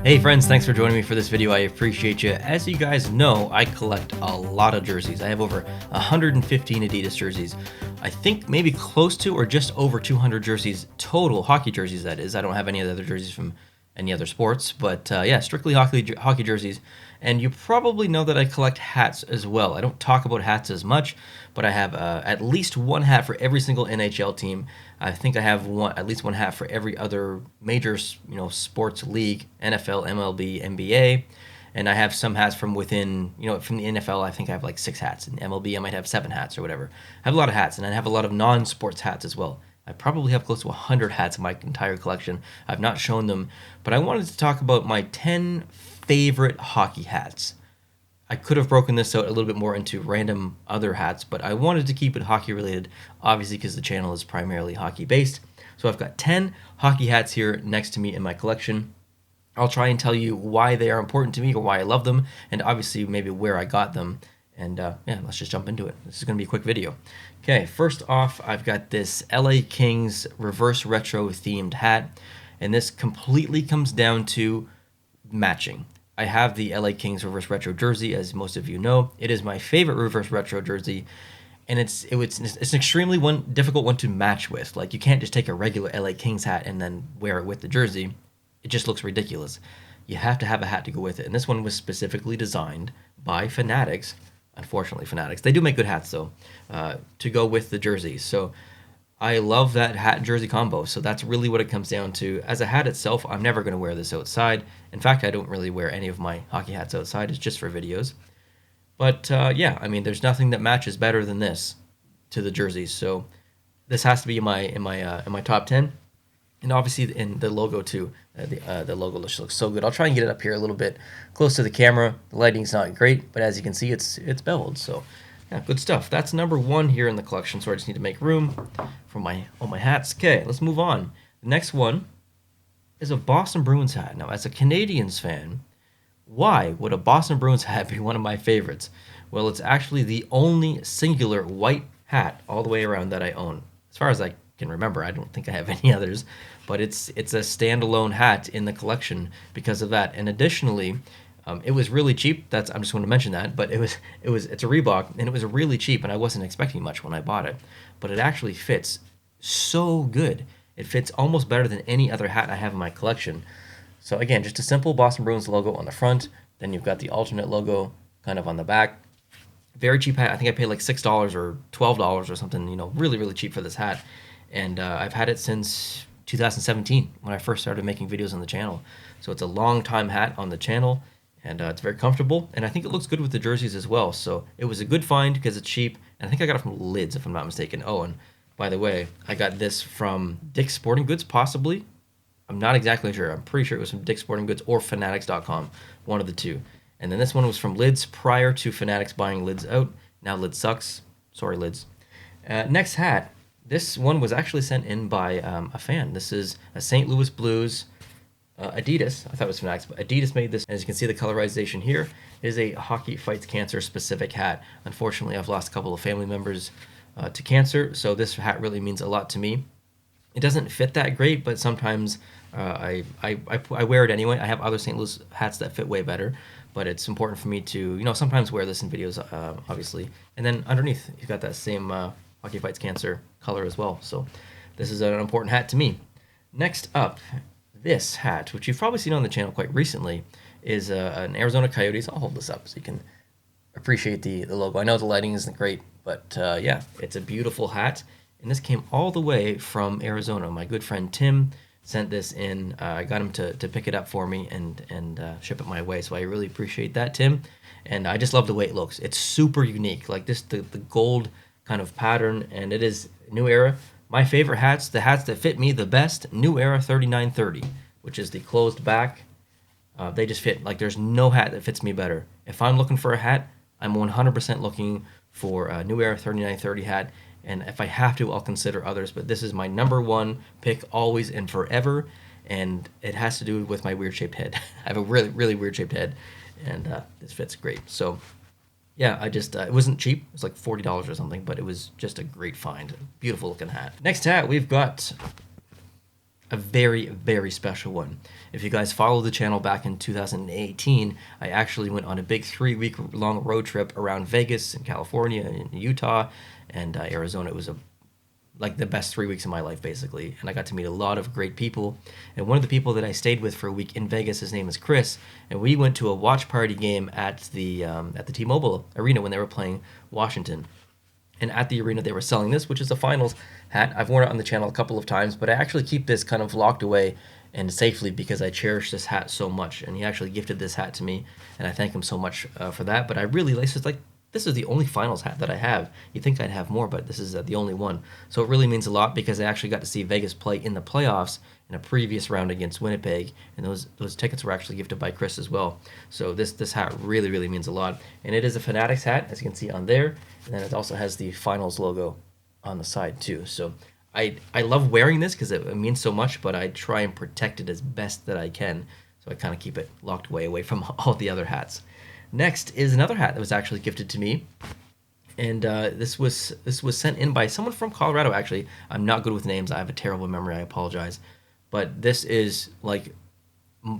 Hey friends, thanks for joining me for this video. I appreciate you. As you guys know, I collect a lot of jerseys. I have over 115 Adidas jerseys. I think maybe close to or just over 200 jerseys total, hockey jerseys that is. I don't have any other jerseys from any other sports, but yeah, strictly hockey jerseys. And you probably know that I collect hats as well. I don't talk about hats as much, but I have at least one hat for every single NHL team. I think I have at least one hat for every other major, sports league: NFL, MLB, NBA, and I have some hats from within, from the NFL. I think I have like 6 hats. In MLB, I might have 7 hats or whatever. I have a lot of hats, and I have a lot of non-sports hats as well. I probably have close to 100 hats in my entire collection. I've not shown them, but I wanted to talk about my 10 favorite hockey hats. I could have broken this out a little bit more into random other hats, but I wanted to keep it hockey related, obviously because the channel is primarily hockey based. So I've got 10 hockey hats here next to me in my collection. I'll try and tell you why they are important to me or why I love them, and obviously maybe where I got them. And yeah, let's just jump into it. This is going to be a quick video. Okay, first off, I've got this LA Kings reverse retro themed hat, and this completely comes down to matching. I have the LA Kings reverse retro jersey, as most of you know. It is my favorite reverse retro jersey, and it's an extremely difficult one to match with. Like, you can't just take a regular LA Kings hat and then wear it with the jersey. It just looks ridiculous. You have to have a hat to go with it, and this one was specifically designed by Fanatics. Unfortunately, Fanatics. They do make good hats, though, to go with the jerseys. So I love that hat and jersey combo. So that's really what it comes down to. As a hat itself, I'm never going to wear this outside. In fact, I don't really wear any of my hockey hats outside. It's just for videos. But yeah, I mean, there's nothing that matches better than this to the jerseys. So this has to be in my top 10. And obviously in the logo too. The logo looks so good. I'll try and get it up here a little bit close to the camera. The lighting's not great, but as you can see, it's beveled. So yeah, good stuff. That's number 1 here in the collection. So I just need to make room for all my hats. Okay, let's move on. The next one is a Boston Bruins hat. Now, as a Canadiens fan, why would a Boston Bruins hat be one of my favorites? Well, it's actually the only singular white hat all the way around that I own. As far as I can remember, I don't think I have any others, but it's a standalone hat in the collection because of that. And additionally, it was really cheap. I'm just going to mention that, but it's a Reebok, and it was really cheap, and I wasn't expecting much when I bought it, but it actually fits so good. It fits almost better than any other hat I have in my collection. So again, just a simple Boston Bruins logo on the front. Then you've got the alternate logo kind of on the back. Very cheap hat. I think I paid like $6 or $12 or something. Really, really cheap for this hat. And I've had it since 2017 when I first started making videos on the channel. So it's a long time hat on the channel, and it's very comfortable, and I think it looks good with the jerseys as well. So it was a good find because it's cheap, and I think I got it from Lids, if I'm not mistaken. Oh, and by the way, I got this from Dick's Sporting Goods, possibly. I'm not exactly sure. I'm pretty sure it was from Dick's Sporting Goods or Fanatics.com, one of the two. And then this one was from Lids prior to Fanatics buying Lids out. Now Lids sucks. Sorry, Lids. Next hat. This one was actually sent in by a fan. This is a St. Louis Blues Adidas. I thought it was Fanatics, but Adidas made this. As you can see, the colorization here is a Hockey Fights Cancer specific hat. Unfortunately, I've lost a couple of family members to cancer, so this hat really means a lot to me. It doesn't fit that great, but sometimes I wear it anyway. I have other St. Louis hats that fit way better, but it's important for me to, sometimes wear this in videos, obviously. And then underneath, you've got that same Hockey Fights Cancer color as well. So this is an important hat to me. Next up, this hat, which you've probably seen on the channel quite recently, is an Arizona Coyotes. I'll hold this up so you can appreciate the logo. I know the lighting isn't great, but yeah, it's a beautiful hat. And this came all the way from Arizona. My good friend Tim sent this in. I got him to pick it up for me and ship it my way. So I really appreciate that, Tim. And I just love the way it looks. It's super unique. Like this, the gold kind of pattern, and it is New Era. My favorite hats, the hats that fit me the best, New Era 3930, which is the closed back. They just fit. Like, there's no hat that fits me better. If I'm looking for a hat, I'm 100% looking for a New Era 3930 hat, and if I have to, I'll consider others, but this is my number 1 pick always and forever, and it has to do with my weird-shaped head. I have a really, really weird-shaped head, and this fits great. So yeah, I just, it wasn't cheap. It was like $40 or something, but it was just a great find. Beautiful looking hat. Next hat, we've got a very, very special one. If you guys follow the channel back in 2018, I actually went on a big 3-week long road trip around Vegas and California and Utah and Arizona. It was like the best 3 weeks of my life, basically. And I got to meet a lot of great people. And one of the people that I stayed with for a week in Vegas, his name is Chris. And we went to a watch party game at the T-Mobile Arena when they were playing Washington. And at the arena, they were selling this, which is a finals hat. I've worn it on the channel a couple of times, but I actually keep this kind of locked away and safely because I cherish this hat so much. And he actually gifted this hat to me, and I thank him so much for that. But I really like this is the only finals hat that I have. You'd think I'd have more, but this is the only one. So it really means a lot because I actually got to see Vegas play in the playoffs in a previous round against Winnipeg, and those tickets were actually gifted by Chris as well. So this hat really, really means a lot. And it is a Fanatics hat, as you can see on there, and then it also has the finals logo on the side too. So I love wearing this because it means so much, but I try and protect it as best that I can. So I kind of keep it locked away from all the other hats. Next is another hat that was actually gifted to me, and this was sent in by someone from Colorado. Actually, I'm not good with names. I have a terrible memory. I apologize, but this is like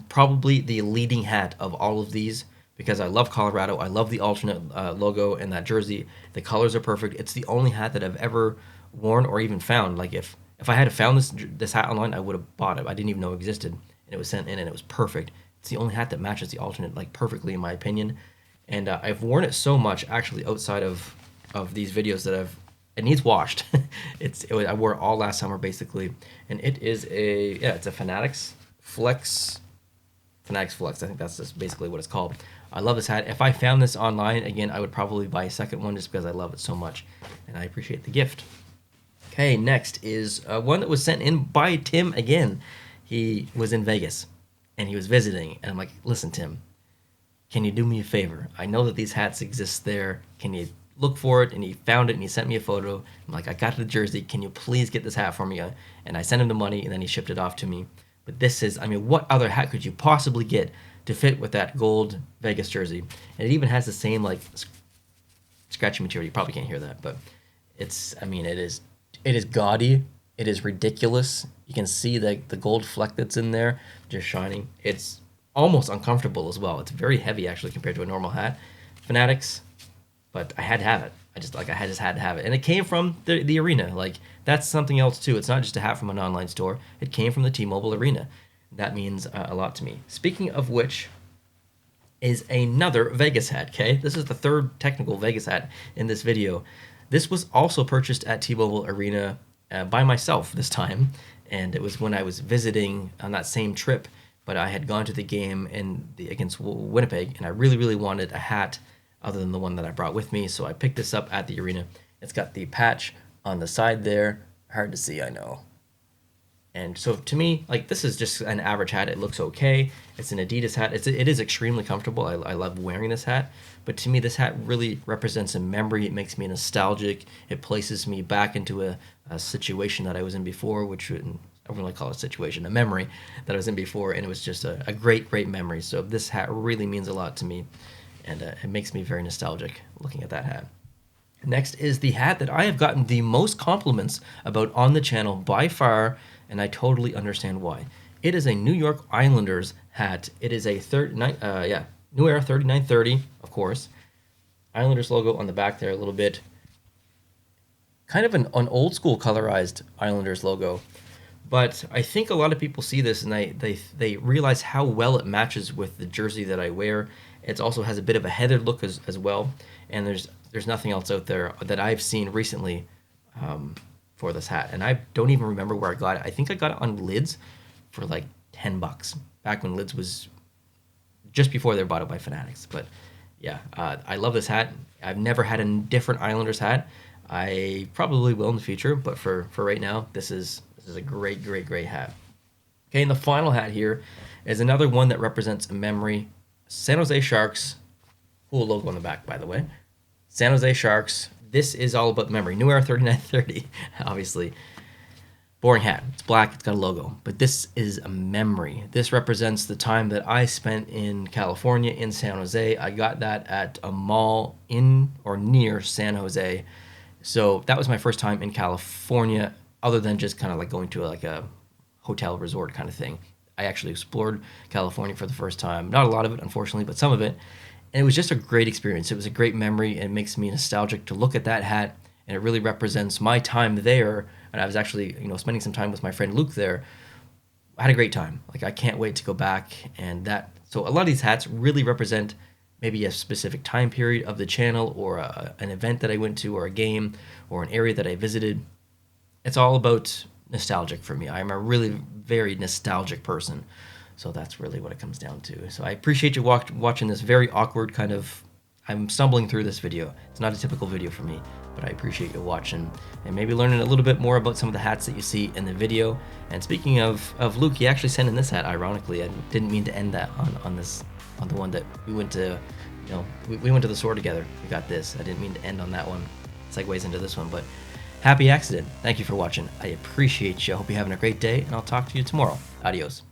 probably the leading hat of all of these because I love Colorado. I love the alternate logo and that jersey. The colors are perfect. It's the only hat that I've ever worn or even found. Like if I had found this hat online, I would have bought it. I didn't even know it existed, and it was sent in, and it was perfect. It's the only hat that matches the alternate like perfectly in my opinion, and I've worn it so much actually outside of these videos that it needs washed. I wore it all last summer basically, and it is it's a Fanatics Flex. I think that's just basically what it's called. I love this hat. If I found this online again, I would probably buy a second one just because I love it so much, and I appreciate the gift. Okay, next is one that was sent in by Tim again. He was in Vegas and he was visiting, and I'm like, listen, Tim, can you do me a favor? I know that these hats exist there. Can you look for it? And he found it, and he sent me a photo. I'm like, I got the jersey. Can you please get this hat for me? And I sent him the money, and then he shipped it off to me. But this is, I mean, what other hat could you possibly get to fit with that gold Vegas jersey? And it even has the same, like, scratchy material. You probably can't hear that, but it's, I mean, it is gaudy. It is ridiculous. You can see the gold fleck that's in there just shining. It's almost uncomfortable as well. It's very heavy actually compared to a normal hat. Fanatics, but I had to have it. I just had to have it. And it came from the arena. Like that's something else too. It's not just a hat from an online store. It came from the T-Mobile Arena. That means a lot to me. Speaking of which is another Vegas hat, okay? This is the third technical Vegas hat in this video. This was also purchased at T-Mobile Arena by myself this time, and it was when I was visiting on that same trip, but I had gone to the game against Winnipeg, and I really, really wanted a hat other than the one that I brought with me, so I picked this up at the arena. It's got the patch on the side there. Hard to see, I know. And so to me, like this is just an average hat. It looks okay. It's an Adidas hat. It is extremely comfortable. I love wearing this hat. But to me, this hat really represents a memory. It makes me nostalgic. It places me back into a situation that I was in before, which I wouldn't really call it a situation, a memory that I was in before. And it was just a great, great memory. So this hat really means a lot to me. And it makes me very nostalgic looking at that hat. Next is the hat that I have gotten the most compliments about on the channel by far, and I totally understand why. It is a New York Islanders hat. It is a New Era 3930, of course. Islanders logo on the back there a little bit. Kind of an old school colorized Islanders logo. But I think a lot of people see this and they realize how well it matches with the jersey that I wear. It also has a bit of a heathered look as well. And there's nothing else out there that I've seen recently for this hat. And I don't even remember where I got it. I think I got it on Lids for like $10 back when Lids was just before they were bought out by Fanatics. But yeah, I love this hat. I've never had a different Islanders hat. I probably will in the future, but for right now, this is a great, great, great hat. Okay, and the final hat here is another one that represents a memory. San Jose Sharks. Cool logo on the back, by the way. San Jose Sharks. This is all about memory. New Era 3930, obviously. Boring hat. It's black. It's got a logo. But this is a memory. This represents the time that I spent in California, in San Jose. I got that at a mall in or near San Jose. So that was my first time in California, other than just kind of like going to a hotel resort kind of thing. I actually explored California for the first time. Not a lot of it, unfortunately, but some of it. And it was just a great experience. It was a great memory, and it makes me nostalgic to look at that hat, and it really represents my time there. And I was actually, spending some time with my friend Luke there. I had a great time. Like, I can't wait to go back. And so a lot of these hats really represent maybe a specific time period of the channel, or an event that I went to, or a game, or an area that I visited. It's all about nostalgic for me. I'm a really very nostalgic person. So that's really what it comes down to. So I appreciate you watching this very awkward kind of... I'm stumbling through this video. It's not a typical video for me, but I appreciate you watching and maybe learning a little bit more about some of the hats that you see in the video. And speaking of Luke, he actually sent in this hat, ironically. I didn't mean to end that on the one that we went to, we went to the store together. We got this. I didn't mean to end on that one. Segues into this one, but happy accident. Thank you for watching. I appreciate you. I hope you're having a great day, and I'll talk to you tomorrow. Adios.